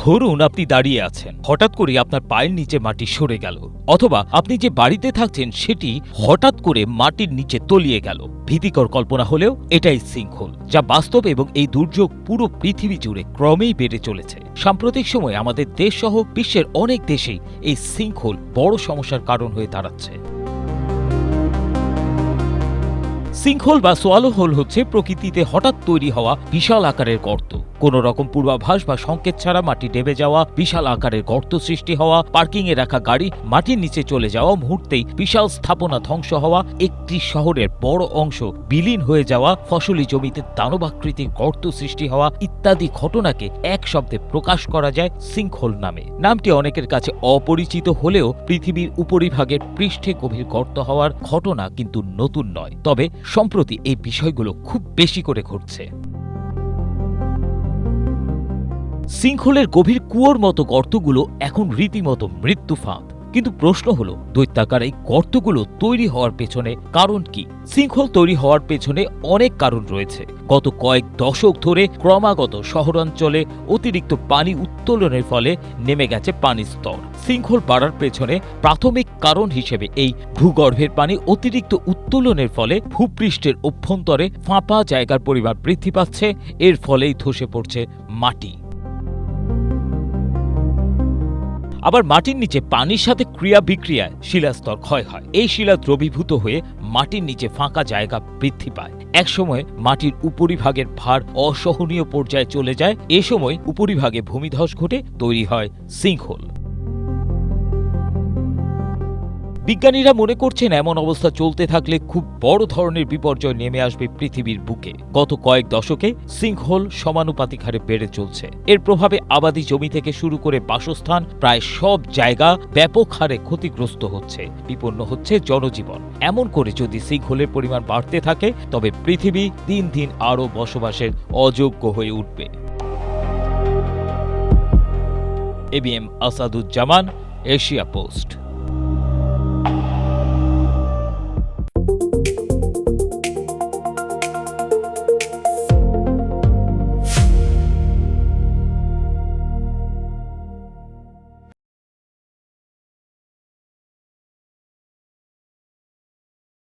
ধরুন আপনি দাঁড়িয়ে আছেন, হঠাৎ করে আপনার পায়ের নিচে মাটি সরে গেল, অথবা আপনি যে বাড়িতে থাকছেন সেটি হঠাৎ করে মাটির নিচে তলিয়ে গেল। ভীতিকর কল্পনা হলেও এটাই সিঙ্কহোল, যা বাস্তব এবং এই দুর্যোগ পুরো পৃথিবী জুড়ে ক্রমেই বেড়ে চলেছে। সাম্প্রতিক সময়ে আমাদের দেশ সহ বিশ্বের অনেক দেশেই এই সিঙ্কহোল বড় সমস্যার কারণ হয়ে দাঁড়াচ্ছে। সিঙ্কহোল বা সোয়ালো হোল হচ্ছে প্রকৃতিতে হঠাৎ তৈরি হওয়া বিশাল আকারের গর্ত। কোনো রকম পূর্বাভাস বা সংকেত ছাড়া মাটি ডেবে যাওয়া, বিশাল আকারের গর্ত সৃষ্টি হওয়া, পার্কিংয়ে রাখা গাড়ি মাটির নিচে চলে যাওয়া, মুহূর্তেই বিশাল স্থাপনা ধ্বংস হওয়া, একটি শহরের বড় অংশ বিলীন হয়ে যাওয়া, ফসলি জমিতে দানবাকৃতির গর্ত সৃষ্টি হওয়া ইত্যাদি ঘটনাকে এক শব্দে প্রকাশ করা যায় সিঙ্কহোল নামে। নামটি অনেকের কাছে অপরিচিত হলেও পৃথিবীর উপরিভাগের পৃষ্ঠে গভীর গর্ত হওয়ার ঘটনা কিন্তু নতুন নয়। তবে সম্প্রতি এই বিষয়গুলো খুব বেশি করে ঘটছে। সিঙ্কহোলের গভীর কুয়োর মতো গর্তগুলো এখন রীতিমতো মৃত্যু ফাঁদ। কিন্তু প্রশ্ন হলো, দৈত্যাকার এই গর্তগুলো তৈরি হওয়ার পেছনে কারণ কি? সিঙ্কহোল তৈরি হওয়ার পেছনে অনেক কারণ রয়েছে। গত কয়েক দশক ধরে ক্রমাগত শহরাঞ্চলে অতিরিক্ত পানি উত্তোলনের ফলে নেমে গেছে পানির স্তর। সিঙ্কহোল বাড়ার পেছনে প্রাথমিক কারণ হিসেবে এই ভূগর্ভের পানি অতিরিক্ত উত্তোলনের ফলে ভূপৃষ্ঠের অভ্যন্তরে ফাঁপা জায়গার পরিমাণ বৃদ্ধি পাচ্ছে, এর ফলেই ধসে পড়ছে মাটি। আবার মাটির নিচে পানির সাথে ক্রিয়া বিক্রিয়ায় শিলাস্তর ক্ষয় হয়। এই শিলা দ্রবীভূত হয়ে মাটির নিচে ফাঁকা জায়গা বৃদ্ধি পায়। একসময় মাটির উপরিভাগের ভার অসহনীয় পর্যায়ে চলে যায়। এ সময় উপরিভাগে ভূমিধস ঘটে তৈরি হয় সিঙ্কহোল। বিজ্ঞানীরা মনে করছেন এমন অবস্থা চলতে থাকলে খুব বড় ধরনের বিপর্যয় নেমে আসবে পৃথিবীর বুকে। গত কয়েক দশকে সিঙ্কহোল সমানুপাতিক হারে বেড়ে চলছে। এর প্রভাবে আবাদি জমি থেকে শুরু করে বাসস্থান প্রায় সব জায়গা ব্যাপক হারে ক্ষতিগ্রস্ত হচ্ছে, বিপন্ন হচ্ছে জনজীবন। এমন করে যদি সিঙ্কহোলের পরিমাণ বাড়তে থাকে তবে পৃথিবী দিন দিন আরও বসবাসের অযোগ্য হয়ে উঠবে। ABM Asaduzzaman, Asia post.